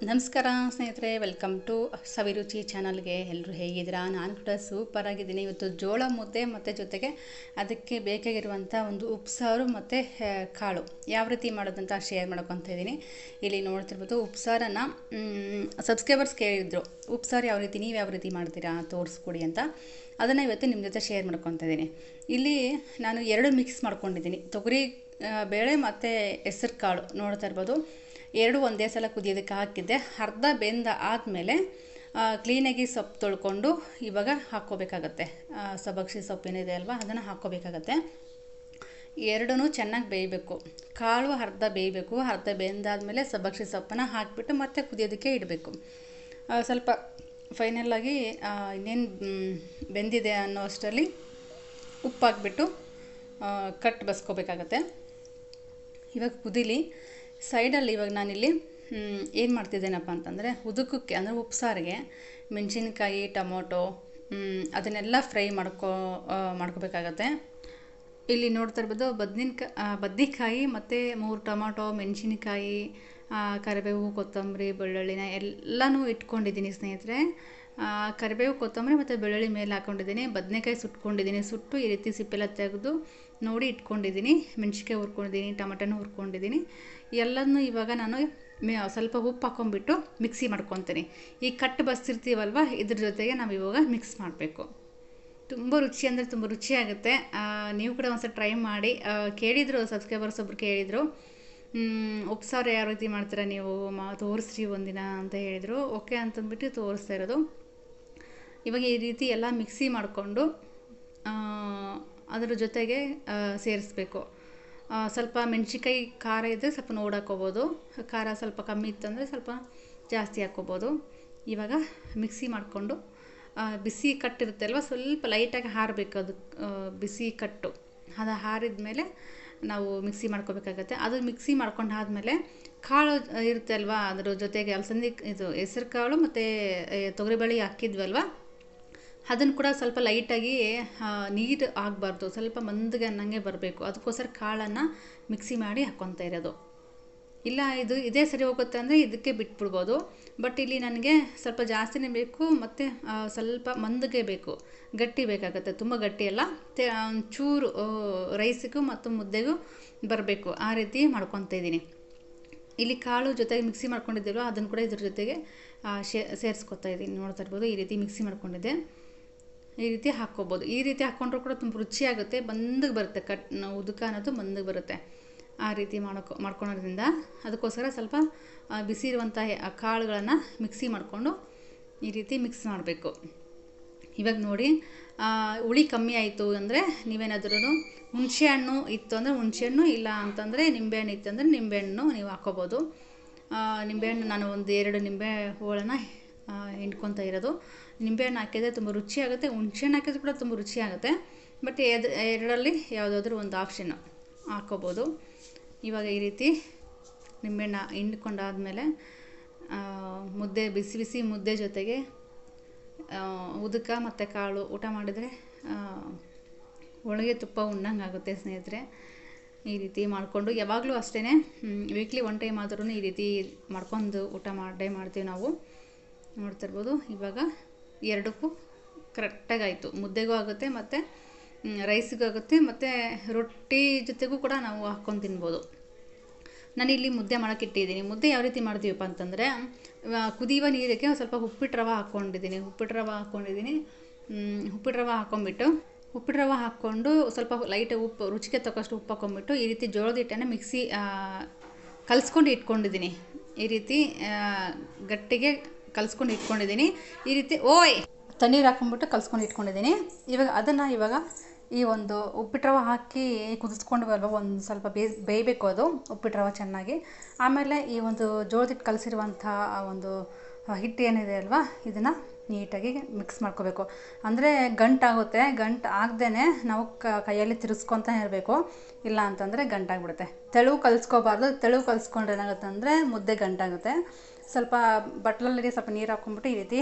ನಮಸ್ಕಾರ ಸ್ನೇಹಿತರೆ, welcome to ಸವಿರುಚಿ ಚಾನಲ್ಗೆ. ಎಲ್ಲರೂ ಹೇಗಿದ್ದೀರಾ? ನಾನು ಕೂಡ ಸೂಪರ್ ಆಗಿದ್ದೀನಿ. ಇವತ್ತು ಜೋಳ ಮುದ್ದೆ ಮತ್ತು ಜೊತೆಗೆ ಅದಕ್ಕೆ ಬೇಕಾಗಿರುವಂಥ ಒಂದು ಉಪ್ಸಾರು ಮತ್ತು ಕಾಳು ಯಾವ ರೀತಿ ಮಾಡೋದಂತ ಶೇರ್ ಮಾಡ್ಕೊತಾ ಇದ್ದೀನಿ. ಇಲ್ಲಿ ನೋಡ್ತಿರ್ಬೋದು, ಉಪ್ಸಾರನ್ನು ಸಬ್ಸ್ಕ್ರೈಬರ್ಸ್ ಕೇಳಿದ್ರು, ಉಪ್ಸಾರು ಯಾವ ರೀತಿ, ನೀವು ಯಾವ ರೀತಿ ಮಾಡ್ತೀರಾ ತೋರಿಸ್ಕೊಡಿ ಅಂತ. ಅದನ್ನು ಇವತ್ತು ನಿಮ್ಮ ಜೊತೆ ಶೇರ್ ಮಾಡ್ಕೊತಾ ಇದ್ದೀನಿ. ಇಲ್ಲಿ ನಾನು ಎರಡು ಮಿಕ್ಸ್ ಮಾಡ್ಕೊಂಡಿದ್ದೀನಿ, ತೊಗರಿ ಬೇಳೆ ಮತ್ತು ಹೆಸರು ಕಾಳು. ನೋಡ್ತಾ ಇರ್ಬೋದು, ಎರಡು ಒಂದೇ ಸಲ ಕುದಿಯೋದಕ್ಕೆ ಹಾಕಿದ್ದೆ. ಅರ್ಧ ಬೆಂದ ಆದಮೇಲೆ ಕ್ಲೀನಾಗಿ ಸೊಪ್ಪು ತೊಳ್ಕೊಂಡು ಇವಾಗ ಹಾಕ್ಕೋಬೇಕಾಗತ್ತೆ. ಸಬ್ಬಕ್ಷಿ ಸೊಪ್ಪೇನಿದೆ ಅಲ್ವಾ, ಅದನ್ನು ಹಾಕ್ಕೋಬೇಕಾಗತ್ತೆ. ಎರಡೂ ಚೆನ್ನಾಗಿ ಬೇಯಬೇಕು. ಕಾಳು ಅರ್ಧ ಬೇಯಬೇಕು, ಅರ್ಧ ಬೆಂದಾದಮೇಲೆ ಸಬ್ಬಕ್ಷಿ ಸೊಪ್ಪನ್ನು ಹಾಕಿಬಿಟ್ಟು ಮತ್ತೆ ಕುದಿಯೋದಕ್ಕೆ ಇಡಬೇಕು. ಸ್ವಲ್ಪ ಫೈನಲ್ಲಾಗಿ ಇನ್ನೇನು ಬೆಂದಿದೆ ಅನ್ನೋ ಅಷ್ಟರಲ್ಲಿ ಉಪ್ಪು ಹಾಕ್ಬಿಟ್ಟು ಕಟ್ ಬಸ್ಕೋಬೇಕಾಗತ್ತೆ. ಇವಾಗ ಕುದೀಲಿ. ಸೈಡಲ್ಲಿ ಇವಾಗ ನಾನಿಲ್ಲಿ ಏನು ಮಾಡ್ತಿದ್ದೇನಪ್ಪ ಅಂತಂದರೆ, ಉದುಕಕ್ಕೆ ಅಂದರೆ ಉಪ್ಸಾರಿಗೆ ಮೆಣಸಿನ್ಕಾಯಿ, ಟೊಮೊಟೊ ಅದನ್ನೆಲ್ಲ ಫ್ರೈ ಮಾಡ್ಕೋಬೇಕಾಗತ್ತೆ. ಇಲ್ಲಿ ನೋಡ್ತಾ ಇರ್ಬೋದು, ಬದ್ನೆಕಾಯಿ ಮತ್ತು 3 ಟೊಮೊಟೊ, ಮೆಣಸಿನ್ಕಾಯಿ, ಕರಿಬೇವು, ಕೊತ್ತಂಬರಿ, ಬೆಳ್ಳುಳ್ಳಿನ ಎಲ್ಲನೂ ಇಟ್ಕೊಂಡಿದ್ದೀನಿ ಸ್ನೇಹಿತರೆ. ಕರಿಬೇವು, ಕೊತ್ತಂಬರಿ ಮತ್ತು ಬೆಳ್ಳುಳ್ಳಿ ಮೇಲೆ ಹಾಕ್ಕೊಂಡಿದ್ದೀನಿ. ಬದನೆಕಾಯಿ ಸುಟ್ಕೊಂಡಿದ್ದೀನಿ, ಸುಟ್ಟು ಈ ರೀತಿ ಸಿಪ್ಪೆಲ್ಲ ತೆಗೆದು ನೋಡಿ ಇಟ್ಕೊಂಡಿದ್ದೀನಿ. ಮೆಣಸಿನ್ಕಾಯಿ ಹುರ್ಕೊಂಡಿದ್ದೀನಿ, ಟೊಮೊಟೊನೂ ಹುರ್ಕೊಂಡಿದ್ದೀನಿ. ಎಲ್ಲನೂ ಇವಾಗ ನಾನು ಸ್ವಲ್ಪ ಉಪ್ಪು ಹಾಕ್ಕೊಂಬಿಟ್ಟು ಮಿಕ್ಸಿ ಮಾಡ್ಕೊತೀನಿ. ಈ ಕಟ್ಟು ಬಸ್ತಿರ್ತೀವಲ್ವ, ಇದ್ರ ಜೊತೆಗೆ ನಾವು ಇವಾಗ ಮಿಕ್ಸ್ ಮಾಡಬೇಕು. ತುಂಬ ರುಚಿ ಅಂದರೆ ತುಂಬ ರುಚಿಯಾಗುತ್ತೆ. ನೀವು ಕೂಡ ಒಂದ್ಸಲ ಟ್ರೈ ಮಾಡಿ. ಕೇಳಿದರು ಸಬ್ಸ್ಕ್ರೈಬರ್ಸ್ ಒಬ್ರು ಕೇಳಿದರು, ಉಪ್ಸಾರು ಯಾವ ರೀತಿ ಮಾಡ್ತೀರಾ ನೀವು, ತೋರಿಸ್ರಿ ಒಂದಿನ ಅಂತ ಹೇಳಿದರು. ಓಕೆ ಅಂತಂದ್ಬಿಟ್ಟು ತೋರಿಸ್ತಾ ಇರೋದು. ಇವಾಗ ಈ ರೀತಿ ಎಲ್ಲ ಮಿಕ್ಸಿ ಮಾಡಿಕೊಂಡು ಅದರ ಜೊತೆಗೆ ಸೇರಿಸ್ಬೇಕು. ಸ್ವಲ್ಪ ಮೆಣಸಿನ್ಕಾಯಿ ಖಾರ ಇದ್ದರೆ ಸ್ವಲ್ಪ ನೋಡಿ ಹಾಕ್ಕೋಬೋದು, ಖಾರ ಸ್ವಲ್ಪ ಕಮ್ಮಿ ಇತ್ತಂದರೆ ಸ್ವಲ್ಪ ಜಾಸ್ತಿ ಹಾಕ್ಕೋಬೋದು. ಇವಾಗ ಮಿಕ್ಸಿ ಮಾಡಿಕೊಂಡು ಬಿಸಿ ಕಟ್ಟಿರುತ್ತೆ ಅಲ್ವ, ಸ್ವಲ್ಪ ಲೈಟಾಗಿ ಹಾರಬೇಕು. ಅದು ಬಿಸಿ ಕಟ್ಟು ಅದು ಹಾರಿದ ಮೇಲೆ ನಾವು ಮಿಕ್ಸಿ ಮಾಡ್ಕೋಬೇಕಾಗತ್ತೆ. ಅದು ಮಿಕ್ಸಿ ಮಾಡ್ಕೊಂಡು ಆದಮೇಲೆ ಕಾಳು ಇರುತ್ತೆ ಅಲ್ವ, ಅದ್ರ ಜೊತೆಗೆ ಅಲಸಂದಿ ಇದು ಹೆಸರು ಕಾಳು ಮತ್ತು ತೊಗರಿಬೇಳೆ ಹಾಕಿದ್ವಲ್ವ, ಅದನ್ನು ಕೂಡ ಸ್ವಲ್ಪ ಲೈಟಾಗಿ ನೀರು ಆಗಬಾರ್ದು, ಸ್ವಲ್ಪ ಮಂದಗೆ ಅನ್ನಂಗೆ ಬರಬೇಕು. ಅದಕ್ಕೋಸ್ಕರ ಕಾಳನ್ನು ಮಿಕ್ಸಿ ಮಾಡಿ ಹಾಕ್ಕೊತಾ ಇರೋದು. ಇಲ್ಲ ಇದೇ ಸರಿ ಹೋಗುತ್ತೆ ಅಂದರೆ ಇದಕ್ಕೆ ಬಿಟ್ಬಿಡ್ಬೋದು. ಬಟ್ ಇಲ್ಲಿ ನನಗೆ ಸ್ವಲ್ಪ ಜಾಸ್ತಿನೇ ಬೇಕು ಮತ್ತು ಸ್ವಲ್ಪ ಮಂದಗೆ ಬೇಕು, ಗಟ್ಟಿ ಬೇಕಾಗುತ್ತೆ. ತುಂಬ ಗಟ್ಟಿ ಅಲ್ಲ, ಒಂಚೂರು ರೈಸಿಗೂ ಮತ್ತು ಮುದ್ದೆಗೂ ಬರಬೇಕು, ಆ ರೀತಿ ಮಾಡ್ಕೊತಾ ಇದ್ದೀನಿ. ಇಲ್ಲಿ ಕಾಳು ಜೊತೆಗೆ ಮಿಕ್ಸಿ ಮಾಡ್ಕೊಂಡಿದ್ದೀವಲ್ಲ, ಅದನ್ನು ಕೂಡ ಇದ್ರ ಜೊತೆಗೆ ಸೇರಿಸ್ಕೊತಾ ಇದ್ದೀನಿ. ನೋಡ್ತಾ ಇರ್ಬೋದು, ಈ ರೀತಿ ಮಿಕ್ಸಿ ಮಾಡ್ಕೊಂಡಿದ್ದೆ. ಈ ರೀತಿ ಹಾಕ್ಕೋಬೋದು. ಈ ರೀತಿ ಹಾಕ್ಕೊಂಡ್ರೂ ಕೂಡ ತುಂಬ ರುಚಿಯಾಗುತ್ತೆ, ಬಂದಗೆ ಬರುತ್ತೆ. ಉದುಕ ಅನ್ನೋದು ಬಂದಗೆ ಬರುತ್ತೆ. ಆ ರೀತಿ ಮಾಡ್ಕೊಳೋದ್ರಿಂದ ಅದಕ್ಕೋಸ್ಕರ ಸ್ವಲ್ಪ ಬಿಸಿ ಇರುವಂಥ ಕಾಳುಗಳನ್ನು ಮಿಕ್ಸಿ ಮಾಡಿಕೊಂಡು ಈ ರೀತಿ ಮಿಕ್ಸ್ ಮಾಡಬೇಕು. ಇವಾಗ ನೋಡಿ, ಹುಳಿ ಕಮ್ಮಿ ಆಯಿತು ಅಂದರೆ ನೀವೇನಾದ್ರೂ ಹುಣಸೆಹಣ್ಣು ಇತ್ತು ಅಂದರೆ ಹುಣಸೆಹಣ್ಣು, ಇಲ್ಲ ಅಂತಂದರೆ ನಿಂಬೆಹಣ್ಣು ಇತ್ತು ಅಂದರೆ ನಿಂಬೆಹಣ್ಣು ನೀವು ಹಾಕ್ಕೋಬೋದು. ನಿಂಬೆಹಣ್ಣು ನಾನು 1-2 ನಿಂಬೆ ಹೋಳನ್ನು ಹಿಂಡ್ಕೊತಾ ಇರೋದು. ನಿಂಬೆಹಣ್ಣು ಹಾಕಿದರೆ ತುಂಬ ರುಚಿಯಾಗುತ್ತೆ, ಹುಣಸೆಹಣ್ಣು ಹಾಕಿದ್ರೆ ಕೂಡ ತುಂಬ ರುಚಿಯಾಗುತ್ತೆ. ಬಟ್ ಎರಡರಲ್ಲಿ ಯಾವುದಾದ್ರೂ ಒಂದು ಆಪ್ಷನ್ನು ಹಾಕ್ಕೋಬೋದು. ಇವಾಗ ಈ ರೀತಿ ನಿಂಬೆಹಣ್ಣು ಹಿಂಡ್ಕೊಂಡಾದಮೇಲೆ ಮುದ್ದೆ, ಬಿಸಿ ಬಿಸಿ ಮುದ್ದೆ ಜೊತೆಗೆ ಉದುಕ ಮತ್ತು ಕಾಳು ಊಟ ಮಾಡಿದರೆ ಒಳಗೆ ತುಪ್ಪ ಉಣ್ಣಂಗೆ ಆಗುತ್ತೆ ಸ್ನೇಹಿತರೆ. ಈ ರೀತಿ ಮಾಡಿಕೊಂಡು ಯಾವಾಗಲೂ ಅಷ್ಟೇ, ವೀಕ್ಲಿ 1 ಟೈಮ್ ಆದ್ರೂ ಈ ರೀತಿ ಮಾಡ್ಕೊಂಡು ಊಟ ಮಾಡ್ತೀವಿ ನಾವು. ನೋಡ್ತಾ ಇರ್ಬೋದು, ಇವಾಗ ಎರಡಕ್ಕೂ ಕರೆಕ್ಟಾಗಾಯಿತು. ಮುದ್ದೆಗೂ ಆಗುತ್ತೆ ಮತ್ತು ರೈಸಿಗೂ ಆಗುತ್ತೆ ಮತ್ತು ರೊಟ್ಟಿ ಜೊತೆಗೂ ಕೂಡ ನಾವು ಹಾಕ್ಕೊಂಡು ತಿನ್ಬೋದು. ನಾನಿಲ್ಲಿ ಮುದ್ದೆ ಮಾಡೋಕ್ಕಿಟ್ಟಿದ್ದೀನಿ. ಮುದ್ದೆ ಯಾವ ರೀತಿ ಮಾಡ್ತೀವಪ್ಪ ಅಂತಂದರೆ, ಕುದಿಯುವ ನೀರಿಗೆ ಸ್ವಲ್ಪ ಉಪ್ಪಿಟ್ಟು ರವೆ ಹಾಕ್ಕೊಂಡಿದ್ದೀನಿ. ಉಪ್ಪಿಟ್ಟು ರವೆ ಹಾಕ್ಕೊಂಡು ಸ್ವಲ್ಪ ಲೈಟ್ ಉಪ್ಪು, ರುಚಿಗೆ ತಕ್ಕಷ್ಟು ಉಪ್ಪು ಹಾಕ್ಕೊಂಬಿಟ್ಟು ಈ ರೀತಿ ಜೋಳದ ಹಿಟ್ಟನ್ನು ಮಿಕ್ಸಿ ಕಲಿಸ್ಕೊಂಡು ಇಟ್ಕೊಂಡಿದ್ದೀನಿ. ಈ ರೀತಿ ಗಟ್ಟಿಗೆ ಕಲಿಸ್ಕೊಂಡು ಇಟ್ಕೊಂಡಿದ್ದೀನಿ. ಈ ರೀತಿ ತಣ್ಣೀರು ಹಾಕ್ಕೊಂಬಿಟ್ಟು ಕಲಿಸ್ಕೊಂಡು ಇಟ್ಕೊಂಡಿದ್ದೀನಿ. ಇವಾಗ ಈ ಒಂದು ಉಪ್ಪಿಟ್ಟು ರವೆ ಹಾಕಿ ಕುದಿಸ್ಕೊಂಡ್ವಲ್ವ, ಒಂದು ಸ್ವಲ್ಪ ಬೇಯಬೇಕು ಅದು ಉಪ್ಪಿಟ್ಟು ರವೆ ಚೆನ್ನಾಗಿ. ಆಮೇಲೆ ಈ ಒಂದು ಜೋಳದ ಹಿಟ್ಟು ಕಲಸಿರುವಂಥ ಒಂದು ಹಿಟ್ಟು ಏನಿದೆ ಅಲ್ವಾ, ಇದನ್ನು ನೀಟಾಗಿ ಮಿಕ್ಸ್ ಮಾಡ್ಕೋಬೇಕು. ಅಂದರೆ ಗಂಟಾಗುತ್ತೆ. ಗಂಟು ಆಗದೇ ನಾವು ಕೈಯಲ್ಲಿ ತಿರ್ಸ್ಕೊತಾನೆ ಇರಬೇಕು, ಇಲ್ಲ ಅಂತಂದರೆ ಗಂಟಾಗ್ಬಿಡುತ್ತೆ. ತೆಳು ಕಲಿಸ್ಕೋಬಾರ್ದು. ತೆಳು ಕಲಿಸ್ಕೊಂಡ್ರೆ ಏನಾಗುತ್ತೆ ಅಂದರೆ ಮುದ್ದೆ ಗಂಟಾಗುತ್ತೆ. ಸ್ವಲ್ಪ ಬಟ್ಲಲ್ಲಿ ಸ್ವಲ್ಪ ನೀರು ಹಾಕ್ಕೊಂಬಿಟ್ಟು ಈ ರೀತಿ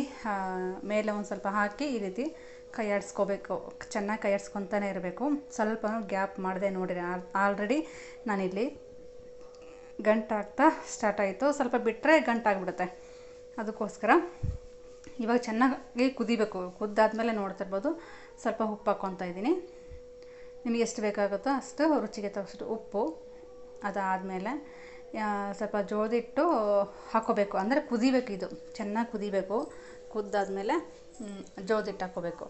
ಮೇಲೆ ಒಂದು ಸ್ವಲ್ಪ ಹಾಕಿ ಈ ರೀತಿ ಕೈ ಆಡಿಸ್ಕೋಬೇಕು. ಚೆನ್ನಾಗಿ ಕೈ ಆಡಿಸ್ಕೊತಾನೆ ಇರಬೇಕು. ಸ್ವಲ್ಪ ಗ್ಯಾಪ್ ಮಾಡಿದೆ ನೋಡಿರಿ. ಆಲ್ರೆಡಿ ನಾನಿಲ್ಲಿ ಗಂಟಾಗ್ತಾ ಸ್ಟಾರ್ಟ್ ಆಯಿತು. ಸ್ವಲ್ಪ ಬಿಟ್ಟರೆ ಗಂಟಾಗ್ಬಿಡುತ್ತೆ. ಅದಕ್ಕೋಸ್ಕರ ಇವಾಗ ಚೆನ್ನಾಗಿ ಕುದಿಬೇಕು. ಕುದ್ದಾದ್ಮೇಲೆ ನೋಡ್ತಿರ್ಬೋದು ಸ್ವಲ್ಪ ಉಪ್ಪು ಹಾಕ್ಕೊತಾ ಇದ್ದೀನಿ. ನಿಮಗೆ ಎಷ್ಟು ಬೇಕಾಗುತ್ತೋ ಅಷ್ಟು ರುಚಿಗೆ ತಕ್ಕಷ್ಟು ಉಪ್ಪು. ಅದಾದಮೇಲೆ ಸ್ವಲ್ಪ ಜೋಳದ ಹಿಟ್ಟು ಹಾಕ್ಕೋಬೇಕು, ಅಂದರೆ ಕುದಿಬೇಕು, ಇದು ಚೆನ್ನಾಗಿ ಕುದಿಬೇಕು. ಕುದ್ದಾದ್ಮೇಲೆ ಜೋಳದ ಹಿಟ್ಟು ಹಾಕ್ಕೋಬೇಕು.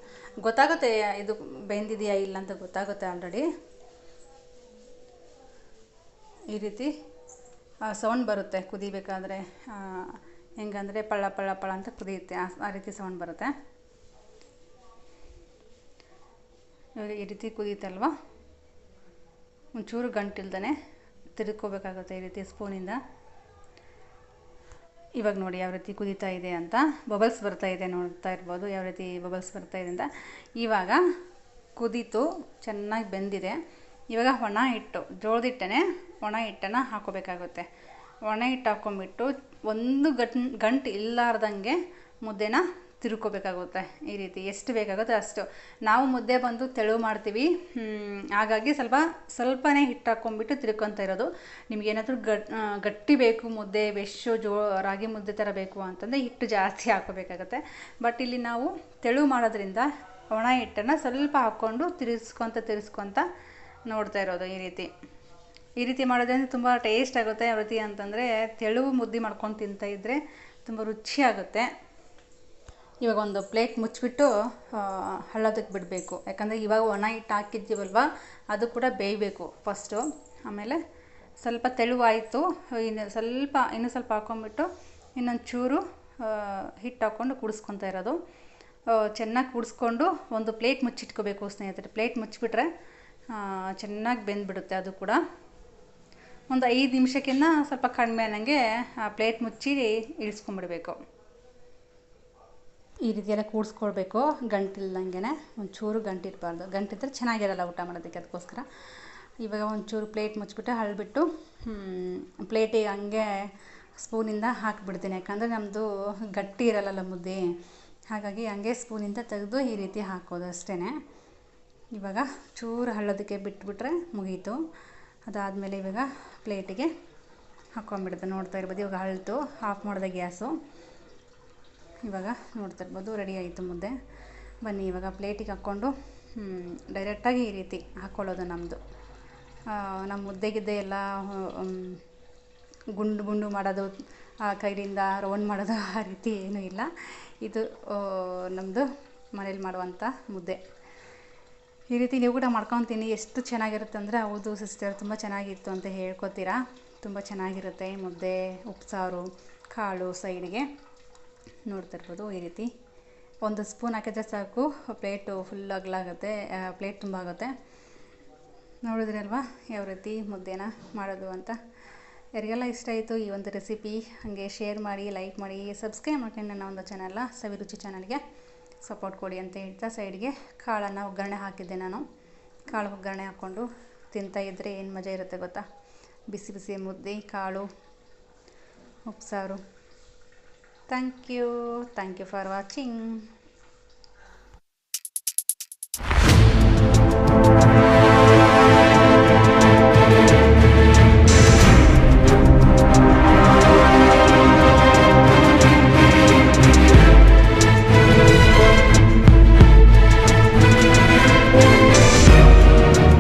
ಗೊತ್ತಾಗುತ್ತೆ ಇದು ಬೆಂದಿದೆಯಾ ಇಲ್ಲ ಅಂತ, ಗೊತ್ತಾಗುತ್ತೆ ಆಲ್ರೆಡಿ. ಈ ರೀತಿ ಸೌಂಡ್ ಬರುತ್ತೆ ಕುದಿಬೇಕಾದ್ರೆ, ಹೆಂಗಂದರೆ ಪಳ್ಳ ಪಳ್ಳ ಪಳ್ಳ ಅಂತ ಕುದಿಯುತ್ತೆ, ಆ ರೀತಿ ಸೌಂಡ್ ಬರುತ್ತೆ. ಇವಾಗ ಈ ರೀತಿ ಕುದೀತಲ್ವ, ಒಂಚೂರು ಗಂಟಿಲ್ದೇ ತಿರ್ಕೋಬೇಕಾಗುತ್ತೆ ಈ ರೀತಿ ಸ್ಪೂನಿಂದ. ಇವಾಗ ನೋಡಿ ಯಾವ ರೀತಿ ಕುದೀತಾ ಇದೆ ಅಂತ, ಬಬಲ್ಸ್ ಬರ್ತಾ ಇದೆ, ನೋಡ್ತಾ ಇರ್ಬೋದು ಯಾವ ರೀತಿ ಬಬಲ್ಸ್ ಬರ್ತಾ ಇದೆ ಅಂತ. ಇವಾಗ ಕುದೀತು, ಚೆನ್ನಾಗಿ ಬೆಂದಿದೆ. ಇವಾಗ ಒಣ ಹಿಟ್ಟು, ಜೋಳದ ಹಿಟ್ಟೇ ಒಣ ಹಿಟ್ಟನ್ನು ಹಾಕ್ಕೋಬೇಕಾಗುತ್ತೆ. ಒಣ ಹಿಟ್ಟು ಹಾಕ್ಕೊಂಬಿಟ್ಟು ಒಂದು ಗಂಟು ಇಲ್ಲಾರ್ದಂಗೆ ಮುದ್ದೆನ ತಿರ್ಕೋಬೇಕಾಗುತ್ತೆ. ಈ ರೀತಿ ಎಷ್ಟು ಬೇಕಾಗುತ್ತೆ ಅಷ್ಟು. ನಾವು ಮುದ್ದೆ ಬಂದು ತೆಳು ಮಾಡ್ತೀವಿ, ಹಾಗಾಗಿ ಸ್ವಲ್ಪನೇ ಹಿಟ್ಟು ಹಾಕ್ಕೊಂಬಿಟ್ಟು ತಿರ್ಕೊತಾ ಇರೋದು. ನಿಮಗೇನಾದರೂ ಗಟ್ಟಿ ಬೇಕು ಮುದ್ದೆ, ರಾಗಿ ಮುದ್ದೆ ಥರ ಬೇಕು ಅಂತಂದರೆ ಹಿಟ್ಟು ಜಾಸ್ತಿ ಹಾಕ್ಕೋಬೇಕಾಗತ್ತೆ. ಬಟ್ ಇಲ್ಲಿ ನಾವು ತೆಳು ಮಾಡೋದ್ರಿಂದ ಒಣ ಹಿಟ್ಟನ್ನು ಸ್ವಲ್ಪ ಹಾಕ್ಕೊಂಡು ತಿರ್ಸ್ಕೊತ ನೋಡ್ತಾ ಇರೋದು. ಈ ರೀತಿ ಮಾಡೋದ್ರಿಂದ ತುಂಬ ಟೇಸ್ಟ್ ಆಗುತ್ತೆ. ಯಾವ ರೀತಿ ಅಂತಂದರೆ ತೆಳು ಮುದ್ದೆ ಮಾಡ್ಕೊಂಡು ತಿಂತಾಯಿದ್ರೆ ತುಂಬ ರುಚಿಯಾಗುತ್ತೆ. ಇವಾಗ ಒಂದು ಪ್ಲೇಟ್ ಮುಚ್ಚಿಬಿಟ್ಟು ಹಳ್ಳೋದಕ್ಕೆ ಬಿಡಬೇಕು. ಯಾಕಂದರೆ ಇವಾಗ ಒಣ ಹಿಟ್ಟು ಹಾಕಿದ್ದೀವಲ್ವ, ಅದು ಕೂಡ ಬೇಯಬೇಕು ಫಸ್ಟು. ಆಮೇಲೆ ಸ್ವಲ್ಪ ತೆಳುವಾಯಿತು, ಇನ್ನೂ ಸ್ವಲ್ಪ ಹಾಕ್ಕೊಂಬಿಟ್ಟು ಇನ್ನೊಂದು ಚೂರು ಹಿಟ್ಟು ಹಾಕ್ಕೊಂಡು ಕುಡಿಸ್ಕೊತಾ ಇರೋದು. ಚೆನ್ನಾಗಿ ಕುಡಿಸ್ಕೊಂಡು ಒಂದು ಪ್ಲೇಟ್ ಮುಚ್ಚಿಟ್ಕೋಬೇಕು ಸ್ನೇಹಿತರೆ. ಪ್ಲೇಟ್ ಮುಚ್ಚಿಬಿಟ್ರೆ ಚೆನ್ನಾಗಿ ಬೆಂದ್ಬಿಡುತ್ತೆ. ಅದು ಕೂಡ ಒಂದು 5 ನಿಮಿಷಕ್ಕಿಂತ ಸ್ವಲ್ಪ ಕಡಿಮೆ ಅನ್ನಂಗೆ ಪ್ಲೇಟ್ ಮುಚ್ಚಿ ಇಳಿಸ್ಕೊಂಬಿಡ್ಬೇಕು. ಈ ರೀತಿಯೆಲ್ಲ ಕೂಡಿಸ್ಕೊಳ್ಬೇಕು, ಗಂಟಿಲ್ದಂಗೆ. ಒಂಚೂರು ಗಂಟಿರಬಾರ್ದು, ಗಂಟಿದ್ರೆ ಚೆನ್ನಾಗಿರಲ್ಲ ಊಟ ಮಾಡೋದಕ್ಕೆ. ಅದಕ್ಕೋಸ್ಕರ ಇವಾಗ ಒಂಚೂರು ಪ್ಲೇಟ್ ಮುಚ್ಚಿಬಿಟ್ಟು ಹಳ್ಬಿಟ್ಟು ಪ್ಲೇಟಿಗೆ ಹಂಗೆ ಸ್ಪೂನಿಂದ ಹಾಕಿಬಿಡ್ತೀನಿ. ಯಾಕಂದರೆ ನಮ್ಮದು ಗಟ್ಟಿ ಇರಲ್ಲ ಮುದ್ದೆ, ಹಾಗಾಗಿ ಹಂಗೆ ಸ್ಪೂನಿಂದ ತೆಗೆದು ಈ ರೀತಿ ಹಾಕೋದು ಅಷ್ಟೇ. ಇವಾಗ ಚೂರು ಹಳ್ಳೋದಕ್ಕೆ ಬಿಟ್ಬಿಟ್ರೆ ಮುಗೀತು. ಅದಾದಮೇಲೆ ಇವಾಗ ಪ್ಲೇಟಿಗೆ ಹಾಕ್ಕೊಂಬಿಡುತ್ತೆ. ನೋಡ್ತಾ ಇರ್ಬೋದು ಇವಾಗ ಹಳ್ತು, ಆಫ್ ಮಾಡಿದೆ ಗ್ಯಾಸು. ಇವಾಗ ನೋಡ್ತಾ ಇರ್ಬೋದು ರೆಡಿ ಆಯಿತು ಮುದ್ದೆ. ಬನ್ನಿ ಇವಾಗ ಪ್ಲೇಟಿಗೆ ಹಾಕ್ಕೊಂಡು ಡೈರೆಕ್ಟಾಗಿ ಈ ರೀತಿ ಹಾಕ್ಕೊಳ್ಳೋದು ನಮ್ಮದು. ನಮ್ಮ ಮುದ್ದೆಗಿದ್ದೆ ಎಲ್ಲ ಗುಂಡು ಮಾಡೋದು, ಕೈಲಿಂದ ರೌಂಡ್ ಮಾಡೋದು, ಆ ರೀತಿ ಏನೂ ಇಲ್ಲ. ಇದು ನಮ್ಮದು ಮನೇಲಿ ಮಾಡುವಂಥ ಮುದ್ದೆ. ಈ ರೀತಿ ನೀವು ಕೂಡ ಮಾಡ್ಕೊತೀನಿ. ಎಷ್ಟು ಚೆನ್ನಾಗಿರುತ್ತೆ ಅಂದರೆ, ಹೌದು ಸಿಸ್ಟರ್ ತುಂಬ ಚೆನ್ನಾಗಿತ್ತು ಅಂತ ಹೇಳ್ಕೊತೀರಾ. ತುಂಬ ಚೆನ್ನಾಗಿರುತ್ತೆ ಮುದ್ದೆ, ಉಪ್ಸಾರು, ಕಾಳು ಸೈಡಿಗೆ. ನೋಡ್ತಾ ಇರ್ಬೋದು ಈ ರೀತಿ ಒಂದು ಸ್ಪೂನ್ ಹಾಕಿದ್ರೆ ಸಾಕು, ಪ್ಲೇಟು ಫುಲ್ ಅಗಲಾಗುತ್ತೆ, ಪ್ಲೇಟ್ ತುಂಬ ಆಗುತ್ತೆ. ನೋಡಿದ್ರಲ್ವಾ ಯಾವ ರೀತಿ ಮುದ್ದೆನ ಮಾಡೋದು ಅಂತ. ಯಾರಿಗೆಲ್ಲ ಇಷ್ಟ ಆಯಿತು ಈ ಒಂದು ರೆಸಿಪಿ, ಹಾಗೆ ಶೇರ್ ಮಾಡಿ, ಲೈಕ್ ಮಾಡಿ, ಸಬ್ಸ್ಕ್ರೈಬ್ ಮಾಡ್ಕೊಂಡು ನನ್ನ ಒಂದು ಚಾನಲ್ನ ಸವಿರುಚಿ ಚಾನಲ್ಗೆ ಸಪೋರ್ಟ್ ಕೊಡಿ ಅಂತ ಹೇಳ್ತಾ, ಸೈಡ್ಗೆ ಕಾಳನ್ನು ಒಗ್ಗರಣೆ ಹಾಕಿದ್ದೆ ನಾನು. ಕಾಳು ಒಗ್ಗರಣೆ ಹಾಕ್ಕೊಂಡು ತಿಂತಾಯಿದ್ರೆ ಏನು ಮಜಾ ಇರುತ್ತೆ ಗೊತ್ತಾ. ಬಿಸಿ ಬಿಸಿ ಮುದ್ದೆ, ಕಾಳು, ಉಪ್ಸಾರು. Thank you for watching.